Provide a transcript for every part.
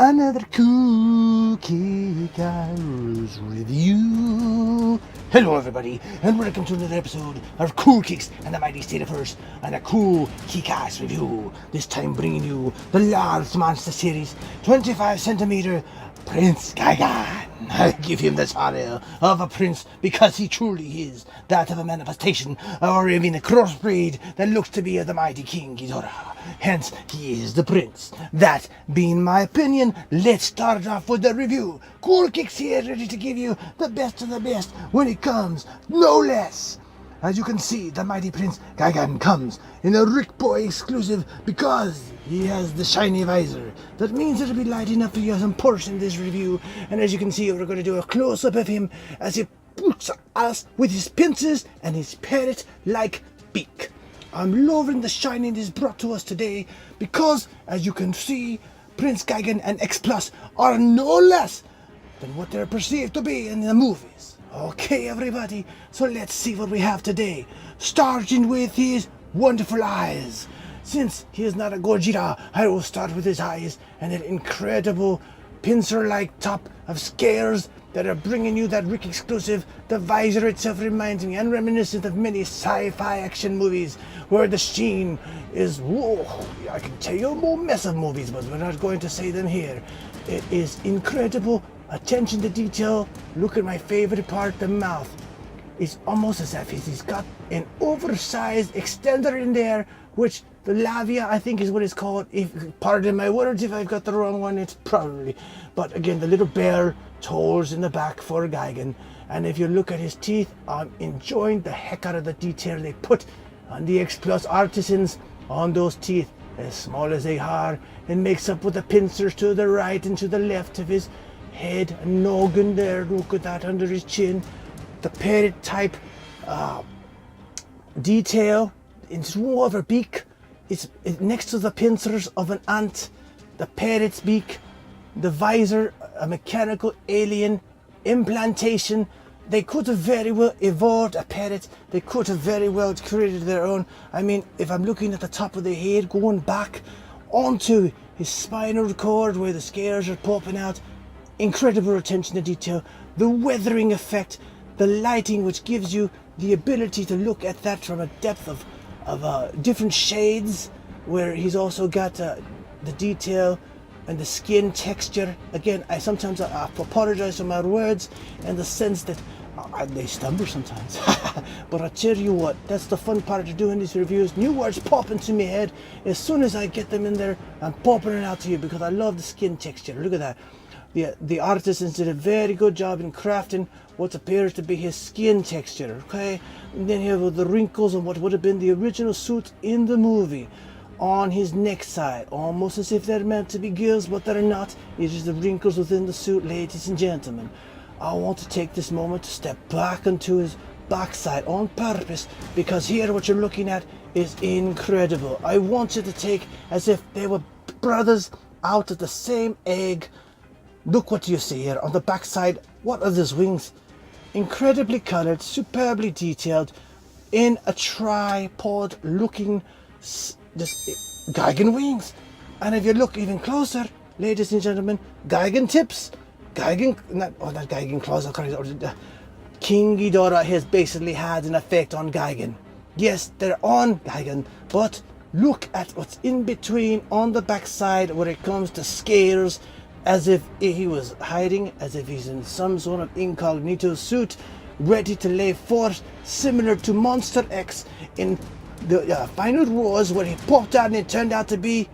another Cookie Guys review. Hello everybody, and welcome to another episode of Cool Kicks and the Mighty State of Earth and a Cool Kick-Ass review. This time bringing you the large monster series, 25cm Prince Gigan. I give him the honor of a prince because he truly is that of a manifestation or even a crossbreed that looks to be of the mighty King Ghidorah. Hence, he is the prince. That being my opinion, let's start off with the review. Cool Kicks here, ready to give you the best of the best when it comes, no less. As you can see, the mighty Prince Gigan comes in a RIC Exclusive because he has the shiny visor. That means it'll be light enough for you some portion of this review. And as you can see, we're going to do a close-up of him as he looks at us with his pincers and his parrot-like beak. I'm loving the shininess brought to us today because, as you can see, Prince Gigan and X-Plus are no less than what they're perceived to be in the movies. Okay, everybody, so let's see what we have today. Starting with his wonderful eyes. Since he is not a Godzilla, I will start with his eyes and an incredible pincer-like top of scales that are bringing you that RIC exclusive. The visor itself reminds me and reminiscent of many sci-fi action movies where the sheen is, whoa, I can tell you more mess of movies, but we're not going to say them here. It is incredible. Attention to detail. Look at my favorite part, the mouth. It's almost as if he's got an oversized extender in there, which the labia, I think, is what it's called. If pardon my words if I've got the wrong one, it's probably. But again, the little bare toes in the back for Gigan. And if you look at his teeth, I'm enjoying the heck out of the detail they put on the X-Plus artisans on those teeth. As small as they are, it makes up with the pincers to the right and to the left of his head and noggin there. Look at that under his chin. The parrot type detail. It's more of a beak. It's next to the pincers of an ant. The parrot's beak. The visor, a mechanical alien implantation. They could have very well evolved a parrot. They could have very well created their own. I mean, if I'm looking at the top of the head, going back onto his spinal cord where the scales are popping out, incredible attention to detail. The weathering effect, the lighting, which gives you the ability to look at that from a depth of different shades, where he's also got the detail and the skin texture. Again, I sometimes apologize for my words in the sense that they stumble sometimes. But I tell you what, that's the fun part of doing these reviews. New words pop into my head. As soon as I get them in there, I'm popping it out to you because I love the skin texture. Look at that. The artisans did a very good job in crafting what appears to be his skin texture, okay? And then you have the wrinkles on what would have been the original suit in the movie on his neck side, almost as if they're meant to be gills, but they're not. It's just the wrinkles within the suit, ladies and gentlemen. I want to take this moment to step back onto his backside on purpose, because here what you're looking at is incredible. I want you to take as if they were brothers out of the same egg. Look what you see here on the backside. What are those wings? Incredibly colored, superbly detailed, in a tripod looking Gigan wings. And if you look even closer, ladies and gentlemen, Gigan tips, not Gigan claws, King Ghidorah has basically had an effect on Gigan. Yes, they're on Gigan, but look at what's in between on the backside where it comes to scales, as if he was hiding, as if he's in some sort of incognito suit, ready to lay forth, similar to Monster X in the final wars where he popped out and it turned out to be,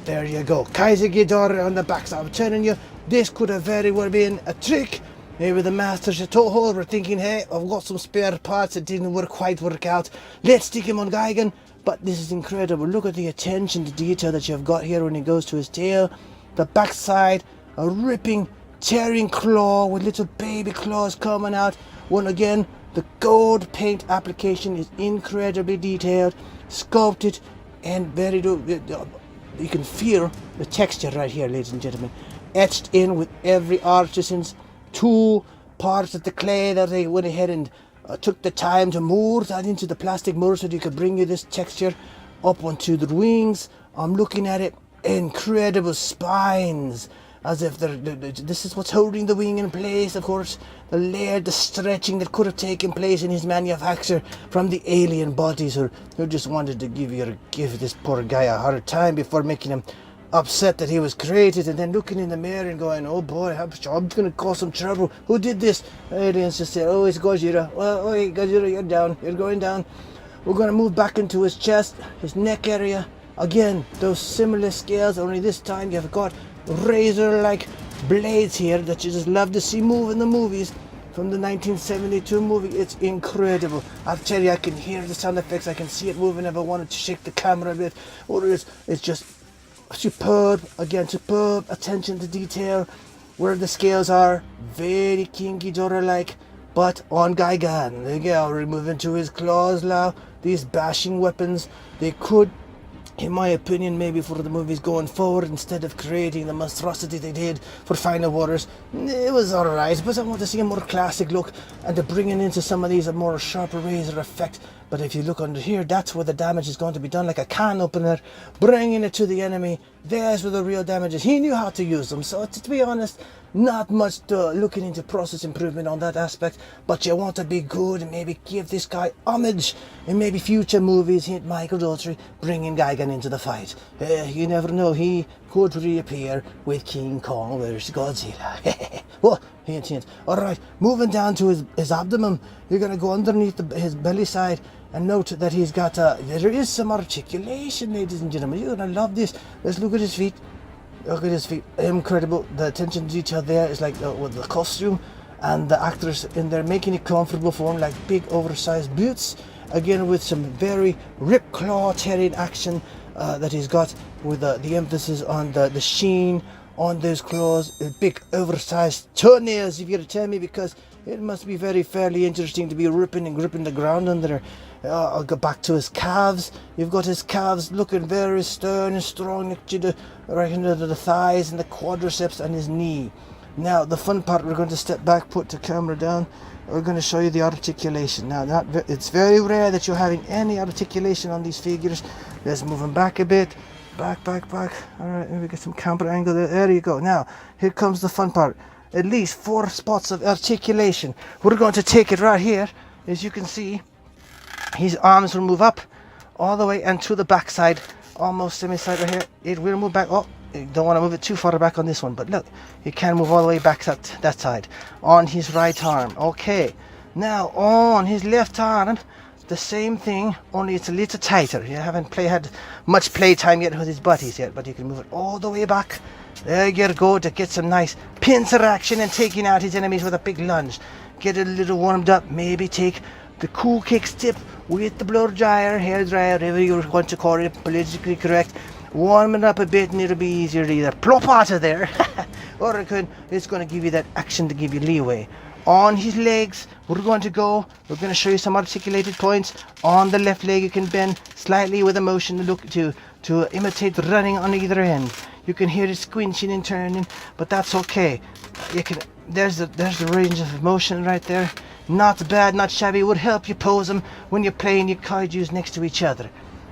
there you go, Kaiser Ghidorah on the backside. I'm telling you, this could have very well been a trick. Maybe the masters at Toho were thinking, hey, I've got some spare parts that didn't quite work out. Let's stick him on Gigan. But this is incredible. Look at the attention to detail that you've got here when he goes to his tail. The backside, a ripping, tearing claw with little baby claws coming out. Once again, the gold paint application is incredibly detailed, sculpted, and very you can feel the texture right here, ladies and gentlemen, etched in with every artisan's two parts of the clay that they went ahead and took the time to mold that into the plastic mold so that you could bring you this texture up onto the wings. I'm looking at it, incredible spines, as if this is what's holding the wing in place. Of course, the stretching that could have taken place in his manufacture from the alien bodies who just wanted to give this poor guy a hard time before making him upset that he was created, and then looking in the mirror and going, oh boy, I'm going to cause some trouble. Who did this? Aliens just said, oh, it's Godzilla. Well, okay, Godzilla, you're down. You're going down. We're going to move back into his chest, his neck area. Again, those similar scales, only this time you've got razor-like blades here that you just love to see move in the movies from the 1972 movie. It's incredible. I'll tell you, I can hear the sound effects. I can see it moving if I wanted to shake the camera a bit. It's just superb. Again, superb attention to detail. Where the scales are, very King Ghidorah-like, but on Gigan. There you go, we're moving to his claws now. These bashing weapons, they could, in my opinion, maybe for the movies going forward, instead of creating the monstrosity they did for Final Waters, it was alright, but I want to see a more classic look, and to bring it into some of these a more sharper razor effect. But if you look under here, that's where the damage is going to be done, like a can opener, bringing it to the enemy. There's where the real damage is. He knew how to use them, so to be honest, not much looking into process improvement on that aspect, but you want to be good and maybe give this guy homage in maybe future movies. Hint Michael Daughtry bringing Gigan into the fight. You never know, he could reappear with King Kong versus Godzilla. Well, hint. Alright, moving down to his abdomen, you're going to go underneath his belly side and note that he's got there is some articulation, ladies and gentlemen. You're going to love this. Let's look at his feet. Look at his feet, incredible. The attention to detail there is like with the costume and the actors in there making it comfortable for him, like big oversized boots. Again, with some very rip claw tearing action that he's got, with the emphasis on the sheen on those claws, big oversized toenails, if you're to tell me, because it must be fairly interesting to be ripping and gripping the ground under there. I'll go back to his calves. You've got his calves looking very stern and strong next to right under the thighs and the quadriceps and his knee. Now, the fun part, we're going to step back, put the camera down. We're going to show you the articulation. Now, it's very rare that you're having any articulation on these figures. Let's move them back a bit. Back. Alright, maybe get some camera angle there. There you go. Now, here comes the fun part. At least 4 spots of articulation. We're going to take it right here. As you can see, his arms will move up all the way and to the back side, almost semi-side right here. It will move back. Oh, you don't want to move it too far back on this one, but look, you can move all the way back that side on his right arm. Okay, now on his left arm, the same thing, only it's a little tighter. You haven't had much playtime yet with his buddies yet, but you can move it all the way back. There you go, to get some nice pincer action and taking out his enemies with a big lunge. Get it a little warmed up, maybe take the cool kicks tip with the blow dryer, hair dryer, whatever you want to call it, politically correct. Warm it up a bit and it'll be easier to either plop out of there or it's going to give you that action to give you leeway. On his legs, we're going to show you some articulated points. On the left leg, you can bend slightly with a motion to imitate running on either end. You can hear it squinching and turning, but that's okay. There's the range of motion right there. Not bad, not shabby. Would help you pose them when you're playing your kaijus next to each other.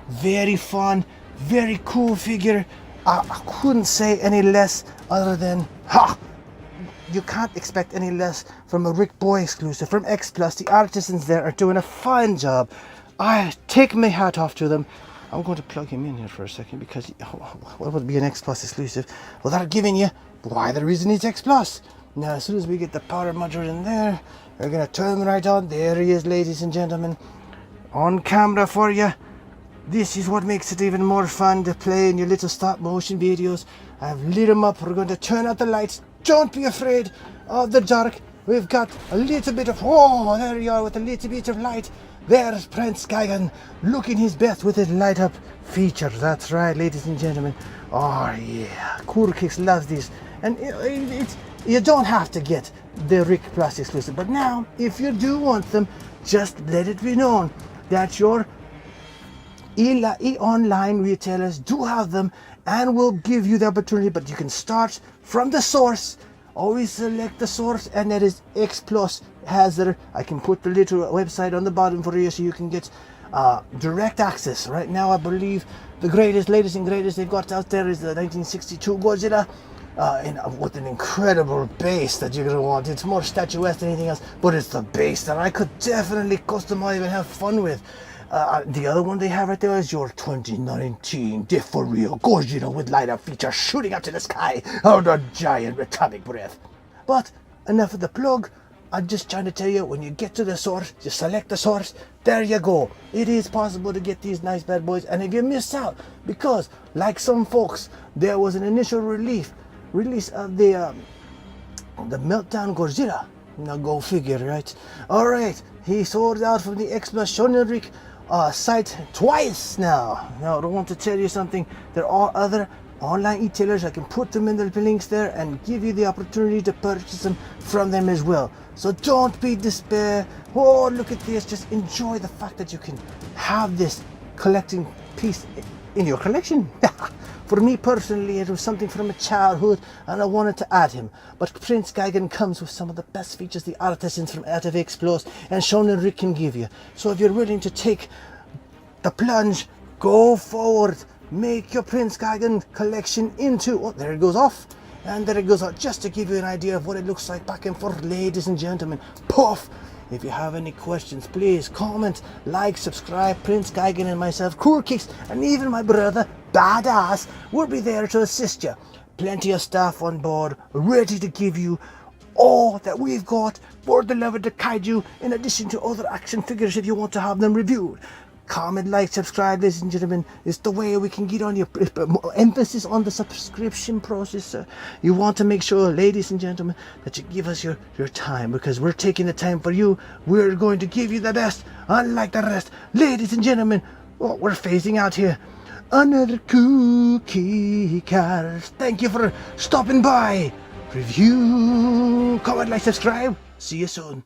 Very fun, very cool figure. I couldn't say any less other than you can't expect any less from a RIC Boy exclusive from X-Plus. The artisans there are doing a fine job. I take my hat off to them. I'm going to plug him in here for a second, because what would be an X-Plus exclusive without giving you why the reason he's X-Plus. Now, as soon as we get the power module in there, we're going to turn him right on. There he is, ladies and gentlemen, on camera for you. This is what makes it even more fun to play in your little stop motion videos. I've lit him up. We're going to turn out the lights. Don't be afraid of the dark. We've got a little bit of, there you are with a little bit of light. There's Prince Gigan looking his best with his light up feature. That's right, ladies and gentlemen. Oh yeah, Cool Kicks loves this. And you don't have to get the RIC Plus exclusive. But now, if you do want them, just let it be known that your online retailers do have them and will give you the opportunity. But you can start from the source. Always select the source, and that is X-Plus has their, I can put the little website on the bottom for you so you can get direct access. Right now, I believe the latest and greatest they've got out there is the 1962 Godzilla. with an incredible base that you're going to want. It's more statuesque than anything else, but it's the base that I could definitely customize and have fun with. The other one they have right there is your 2019 for real Godzilla with light up feature shooting up to the sky out a giant atomic breath. But enough of the plug. I'm just trying to tell you, when you get to the source, you select the source, there you go. It is possible to get these nice bad boys, and if you miss out, because like some folks, there was an initial release of the Meltdown Godzilla. Now go figure, right? Alright, he sold out from the X-Plus and Shounen Ric site twice now. Now I don't want to tell you something, there are other online retailers. I can put them in the links there and give you the opportunity to purchase them from them as well. So don't be despair. Oh, look at this. Just enjoy the fact that you can have this collecting piece in your collection. For me personally, it was something from my childhood and I wanted to add him. But Prince Gigan comes with some of the best features the artisans from RIC Exclusive and Shounen Ric can give you. So if you're willing to take the plunge, go forward. Make your Prince Gigan collection into... Oh, there it goes off. And there it goes out, just to give you an idea of what it looks like back and forth, ladies and gentlemen. Poof! If you have any questions, please comment, like, subscribe. Prince Gigan and myself, Cool Kicks, and even my brother, Badass, will be there to assist you. Plenty of staff on board, ready to give you all that we've got for the love of the kaiju, in addition to other action figures if you want to have them reviewed. Comment, like, subscribe, ladies and gentlemen. It's the way we can get on your emphasis on the subscription process, sir. You want to make sure, ladies and gentlemen, that you give us your time, because we're taking the time for you. We're going to give you the best, unlike the rest. Ladies and gentlemen, oh, we're phasing out here. Another cookie cars. Thank you for stopping by. Review, comment, like, subscribe. See you soon.